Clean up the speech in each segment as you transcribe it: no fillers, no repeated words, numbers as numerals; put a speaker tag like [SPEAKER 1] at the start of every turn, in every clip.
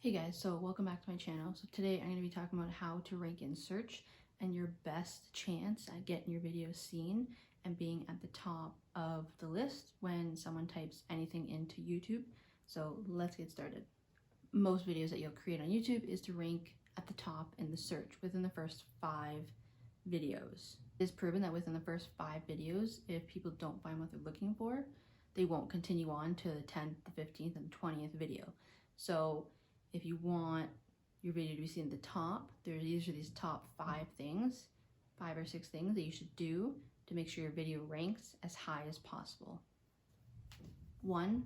[SPEAKER 1] Hey guys, so welcome back to my channel. So today I'm going to be talking about how to rank in search and your best chance at getting your videos seen and being at the top of the list when someone types anything into YouTube. So let's get started. Most videos that you'll create on YouTube is to rank at the top in the search within the first 5 videos. It is proven that within the first 5 videos, if people don't find what they're looking for, they won't continue on to the 10th, the 15th, and 20th video. So if you want your video to be seen at the top, there's usually these top 5 things, 5 or 6 things that you should do to make sure your video ranks as high as possible. 1,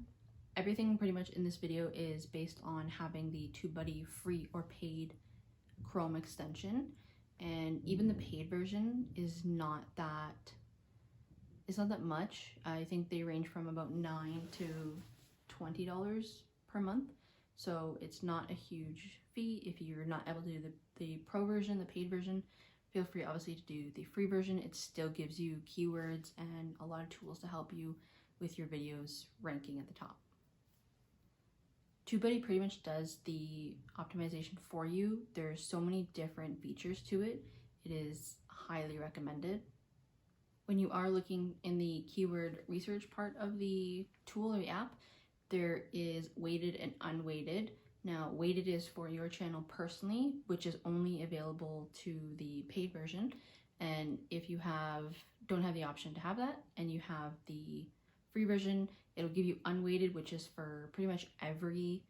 [SPEAKER 1] everything pretty much in this video is based on having the Tubebuddy free or paid Chrome extension, and even the paid version is not that much. I think they range from about $9 to $20 per month. So it's not a huge fee. If you're not able to do the pro version, the paid version, feel free obviously to do the free version. It still gives you keywords and a lot of tools to help you with your videos ranking at the top. Tubebuddy pretty much does the optimization for you. There's so many different features to it. It is highly recommended. When you are looking in the keyword research part of the tool or the app, there is weighted and unweighted. Now, weighted is for your channel personally, which is only available to the paid version. And if you don't have the option to have that and you have the free version, it'll give you unweighted, which is for pretty much every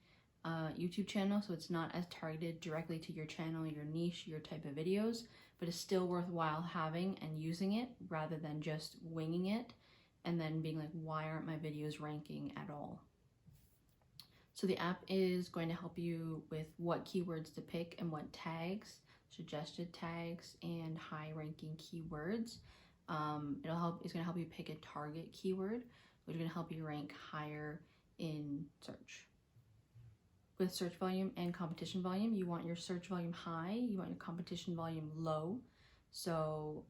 [SPEAKER 1] YouTube channel. So it's not as targeted directly to your channel, your niche, your type of videos, but it's still worthwhile having and using it rather than just winging it and then being like, why aren't my videos ranking at all? So the app is going to help you with what keywords to pick and what tags, suggested tags, and high ranking keywords. It's going to help you pick a target keyword, which is going to help you rank higher in search. With search volume and competition volume, you want your search volume high, you want your competition volume low. So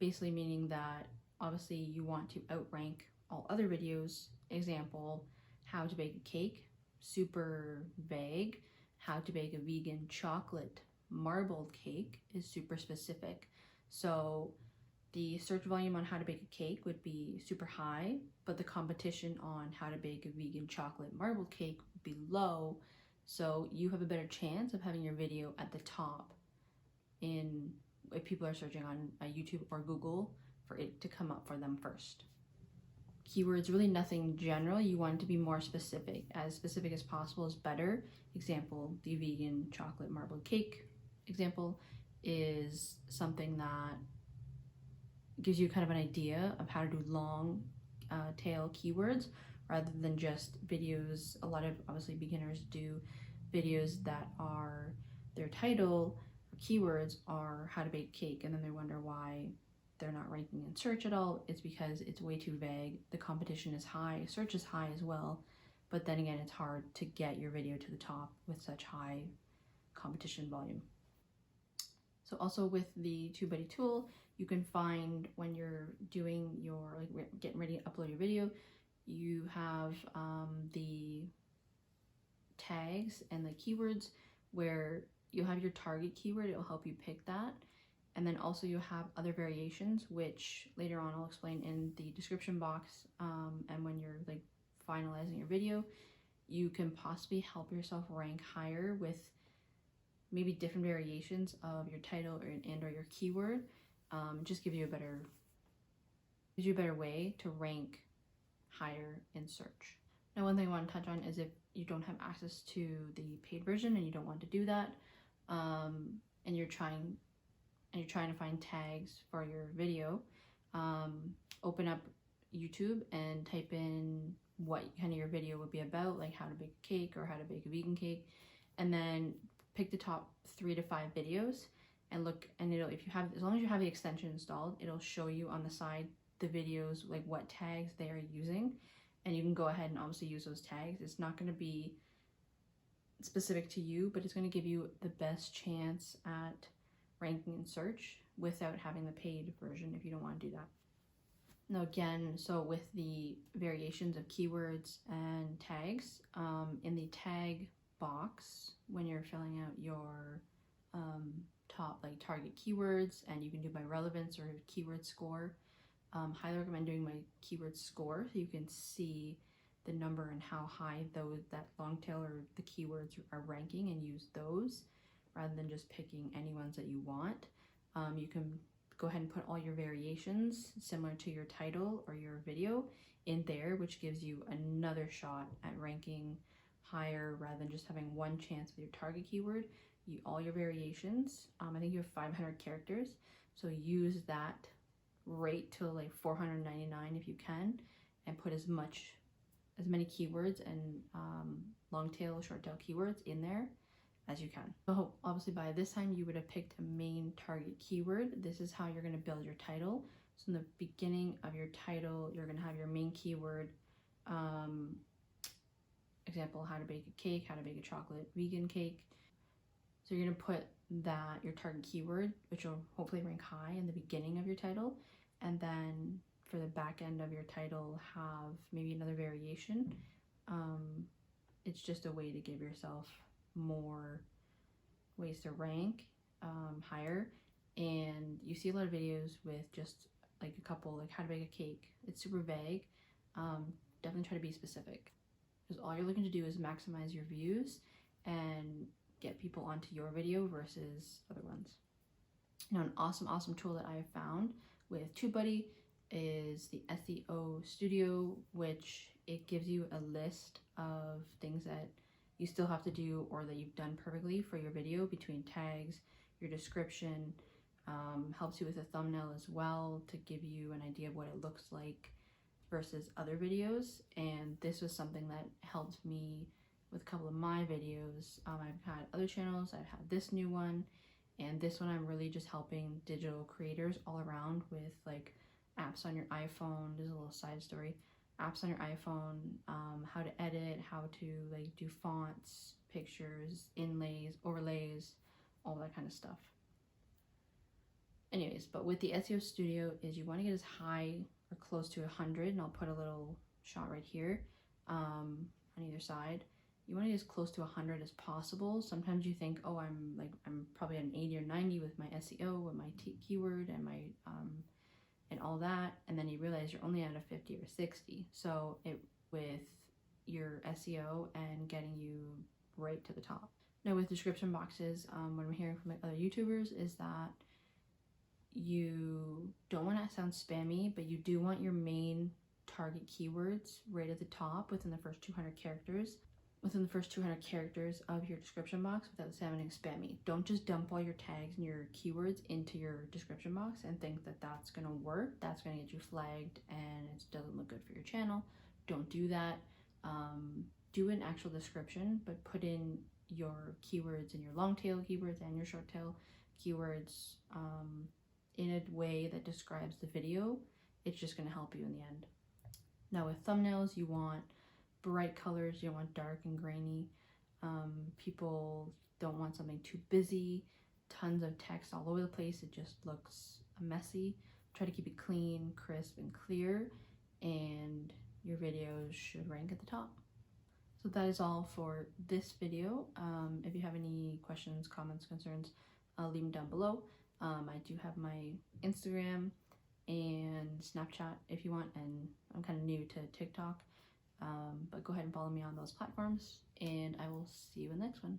[SPEAKER 1] basically meaning that obviously you want to outrank all other videos. Example, how to bake a cake, super vague. How to bake a vegan chocolate marbled cake is super specific. So the search volume on how to bake a cake would be super high, but the competition on how to bake a vegan chocolate marbled cake would be low. So you have a better chance of having your video at the top if people are searching on YouTube or Google for it to come up for them first. Keywords, really nothing general. You want it to be more specific. As specific as possible is better. Example, the vegan chocolate marbled cake example is something that gives you kind of an idea of how to do long tail keywords rather than just videos. A lot of obviously beginners do videos that are their title or keywords are how to bake cake, and then they wonder why they're not ranking in search at all. It's because it's way too vague. The competition is high, search is high as well, but then again, it's hard to get your video to the top with such high competition volume. So also with the Tubebuddy tool, you can find when you're doing your, getting ready to upload your video, you have the tags and the keywords where you'll have your target keyword. It'll help you pick that. And then also you have other variations, which later on I'll explain in the description box. And when you're finalizing your video, you can possibly help yourself rank higher with maybe different variations of your title or your keyword. Just gives you a better way to rank higher in search. Now, one thing I want to touch on is if you don't have access to the paid version and you don't want to do that, and you're trying to find tags for your video, open up YouTube and type in what kind of your video would be about, like how to bake a cake or how to bake a vegan cake, and then pick the top 3 to 5 videos and look, and as long as you have the extension installed, it'll show you on the side the videos, like what tags they are using, and you can go ahead and obviously use those tags. It's not going to be specific to you, but it's going to give you the best chance at ranking in search without having the paid version if you don't want to do that. Now again, so with the variations of keywords and tags, in the tag box when you're filling out your top like target keywords, and you can do by relevance or keyword score. Highly recommend doing my keyword score so you can see the number and how high that long tail or the keywords are ranking, and use those rather than just picking any ones that you want. You can go ahead and put all your variations similar to your title or your video in there, which gives you another shot at ranking higher rather than just having one chance with your target keyword. All your variations, I think you have 500 characters, so use that rate to like 499 if you can, and put as many keywords and long tail, short tail keywords in there as you can. So obviously by this time you would have picked a main target keyword. This is how you're going to build your title. So in the beginning of your title, you're going to have your main keyword, example, how to bake a cake, how to bake a chocolate vegan cake. So you're going to put that, your target keyword, which will hopefully rank high in the beginning of your title, and then for the back end of your title have maybe another variation. It's just a way to give yourself more ways to rank higher. And you see a lot of videos with just like a couple, like how to bake a cake. It's super vague. Definitely try to be specific, because all you're looking to do is maximize your views and get people onto your video versus other ones. Now, an awesome tool that I have found with Tubebuddy is the SEO Studio, which it gives you a list of things that you still have to do or that you've done perfectly for your video, between tags, your description, helps you with a thumbnail as well to give you an idea of what it looks like versus other videos. And this was something that helped me with a couple of my videos. I've had other channels, I've had this new one, and this one I'm really just helping digital creators all around with like apps on your iPhone. There's a little side story. Apps on your iPhone, how to edit, how to like do fonts, pictures, inlays, overlays, all that kind of stuff. Anyways, but with the SEO Studio is you want to get as high or close to 100, and I'll put a little shot right here on either side. You want to get as close to 100 as possible. Sometimes you think, oh, I'm probably at an 80 or 90 with my SEO and my keyword and my and all that, and then you realize you're only at a 50 or 60. So with your SEO and getting you right to the top. Now with description boxes, what I'm hearing from other YouTubers is that you don't want to sound spammy, but you do want your main target keywords right at the top within the first 200 characters. Within the first 200 characters of your description box without sounding spammy. Don't just dump all your tags and your keywords into your description box and think that that's going to work. That's going to get you flagged and it doesn't look good for your channel. Don't do that. Do an actual description, but put in your keywords and your long tail keywords and your short tail keywords in a way that describes the video. It's just going to help you in the end. Now with thumbnails, you want bright colors, you don't want dark and grainy. People don't want something too busy, tons of text all over the place. It just looks messy. Try to keep it clean, crisp, and clear, and your videos should rank at the top. So that is all for this video. If you have any questions, comments, concerns, leave them down below. I do have my Instagram and Snapchat if you want, and I'm kind of new to TikTok. But go ahead and follow me on those platforms, and I will see you in the next one.